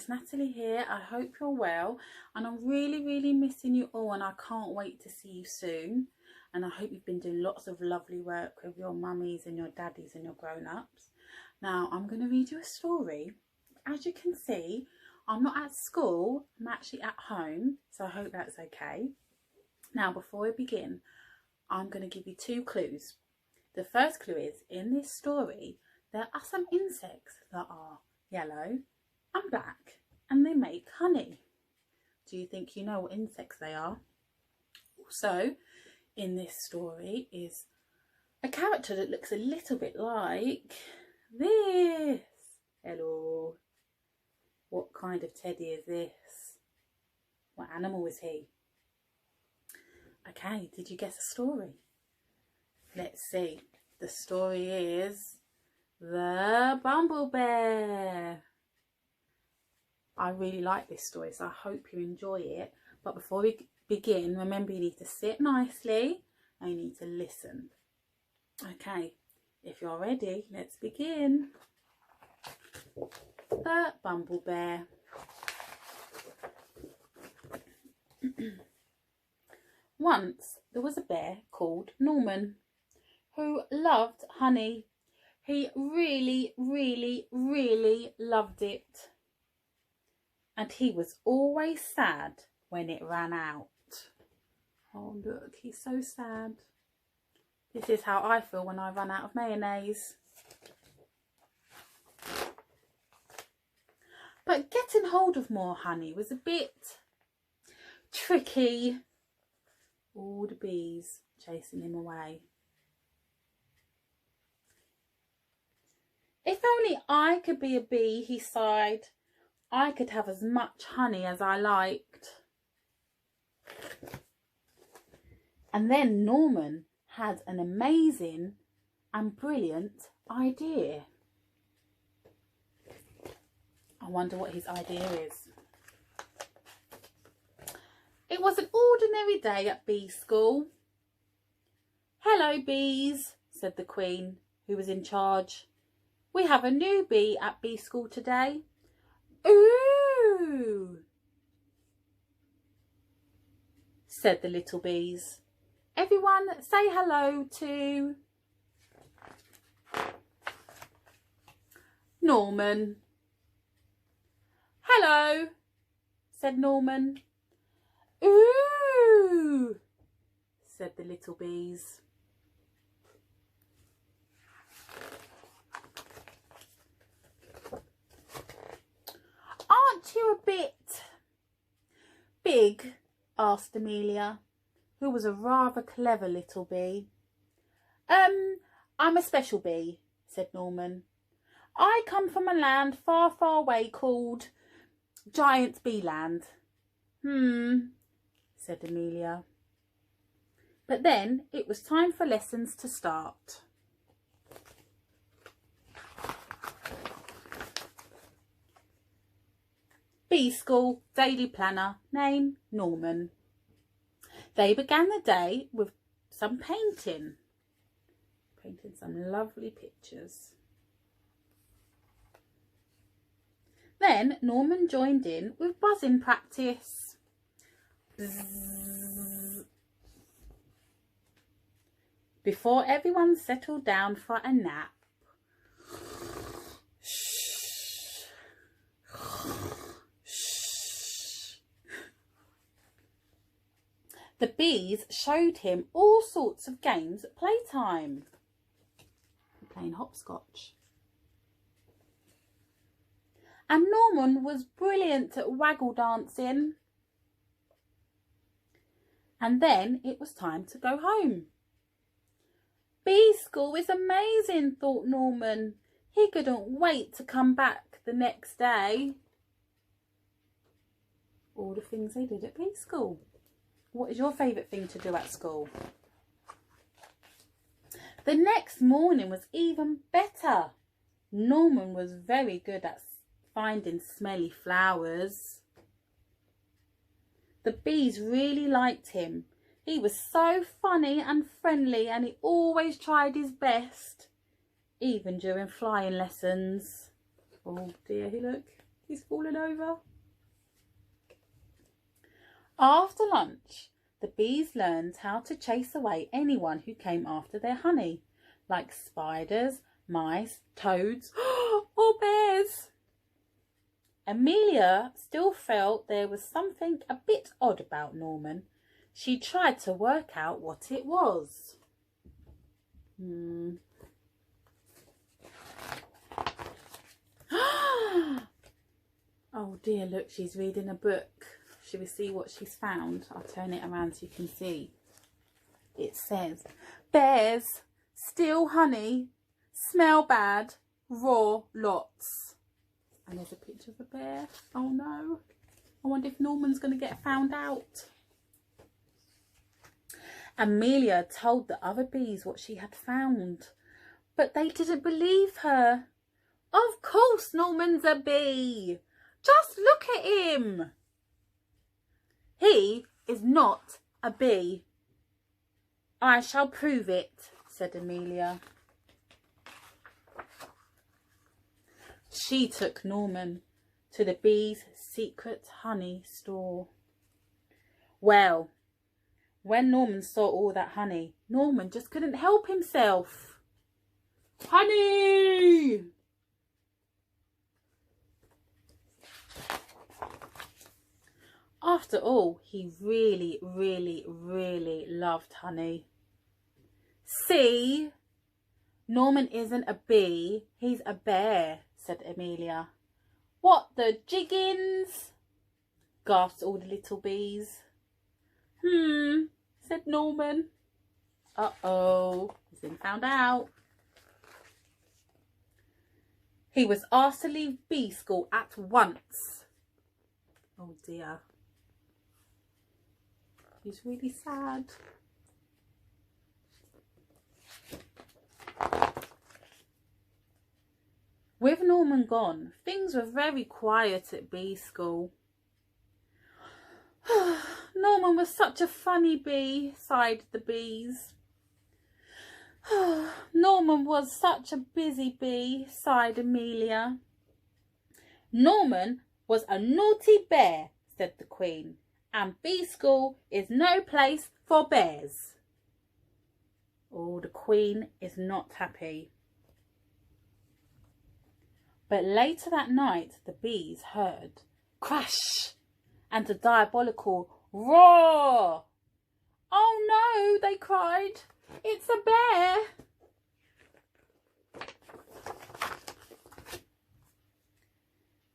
it's Natalie here. I hope you're well, and I'm really missing you all, and I can't wait to see you soon. And I hope you've been doing lots of lovely work with your mummies and your daddies and your grown-ups. Now I'm going to read you a story. As you can see, I'm not at school, I'm actually at home, so I hope that's okay. Now before we begin, I'm going to give you 2 clues. The first clue is, in this story there are some insects that are yellow and black, and they make honey. Do you think you know what insects they are? Also, in this story is a character that looks a little bit like this. Hello. What kind of teddy is this? What animal is he? Okay, did you guess a story? Let's see. The story is The Bumble Bear. I really like this story, so I hope you enjoy it. But before we begin, remember you need to sit nicely and you need to listen. Okay, if you're ready, let's begin. The Bumble Bear. Once there was a bear called Norman who loved honey. He really loved it. And he was always sad when it ran out. Oh look, he's so sad. This is how I feel when I run out of mayonnaise. But getting hold of more honey was a bit tricky. All the bees chasing him away. If only I could be a bee, he sighed. I could have as much honey as I liked. And then Norman had an amazing and brilliant idea. I wonder what his idea is. It was an ordinary day at bee school. "Hello, bees," said the queen, who was in charge. "We have a new bee at bee school today." "Ooh," said the little bees. "Everyone say hello to Norman." "Hello," said Norman. "Ooh," said the little bees. "Aren't you a bit big?" asked Amelia, who was a rather clever little bee. I'm a special bee," said Norman. "I come from a land far away called Giant Bee Land." Said Amelia. But then it was time for lessons to start. Bee School Daily Planner, name Norman. They began the day with some painting some lovely pictures. Then Norman joined in with buzzing practice. Bzzz. Before everyone settled down for a nap. Shh. Shh. The bees showed him all sorts of games at playtime. Playing hopscotch. And Norman was brilliant at waggle dancing. And then it was time to go home. Bee school is amazing, thought Norman. He couldn't wait to come back the next day. All the things they did at bee school. What is your favourite thing to do at school? The next morning was even better. Norman was very good at finding smelly flowers. The bees really liked him. He was so funny and friendly, and he always tried his best, even during flying lessons. Oh dear, look, He's fallen over. After lunch, the bees learned how to chase away anyone who came after their honey, like spiders, mice, toads, or bears. Amelia still felt there was something a bit odd about Norman. She tried to work out what it was. Oh dear, look, she's reading a book. Should we see what she's found? I'll turn it around so you can see. It says, bears steal honey, smell bad, raw lots. And there's a picture of a bear. Oh no. I wonder if Norman's going to get found out. Amelia told the other bees what she had found, but they didn't believe her. Of course Norman's a bee. Just look at him. He is not a bee. I shall prove it, said Amelia. She took Norman to the bees' secret honey store. Well, when Norman saw all that honey, Norman just couldn't help himself. Honey! After all, he really, really, really loved honey. See? Norman isn't a bee, he's a bear, said Amelia. What the jiggins? Gasped all the little bees. Said Norman. Uh-oh, he's been found out. He was asked to leave bee school at once. Oh dear. He's really sad. With Norman gone, things were very quiet at bee school. Norman was such a funny bee, sighed the bees. Norman was such a busy bee, sighed Amelia. Norman was a naughty bear, said the Queen, and bee school is no place for bears. Oh, the Queen is not happy. But later that night, the bees heard crash and a diabolical roar. Oh no, they cried. It's a bear.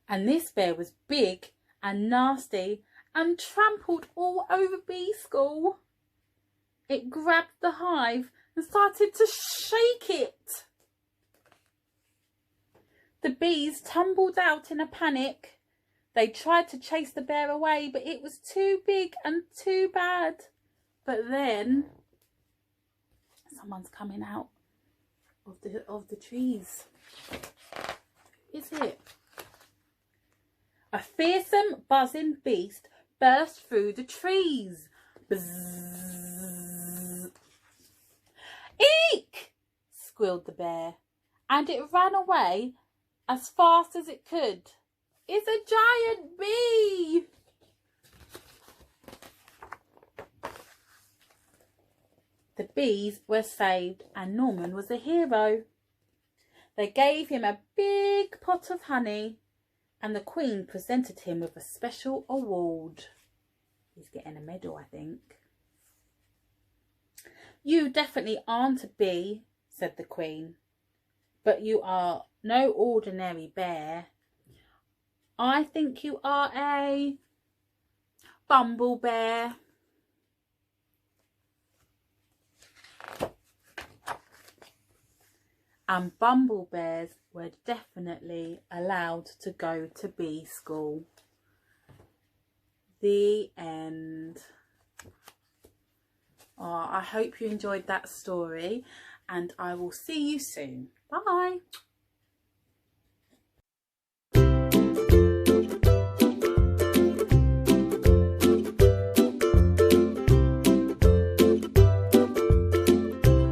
And this bear was big and nasty and trampled all over bee school. It grabbed the hive and started to shake it. The bees tumbled out in a panic. They tried to chase the bear away, but it was too big and too bad. But then someone's coming out of the trees. Is it? A fearsome buzzing beast burst through the trees. Bzzz. Eek! Squealed the bear, and it ran away as fast as it could. It's a giant bee! The bees were saved and Norman was a hero. They gave him a big pot of honey and the Queen presented him with a special award. He's getting a medal, I think. You definitely aren't a bee, said the Queen, but you are no ordinary bear. I think you are a bumble bear. And bumble bears were definitely allowed to go to bee school. The end. Oh, I hope you enjoyed that story and I will see you soon. Bye.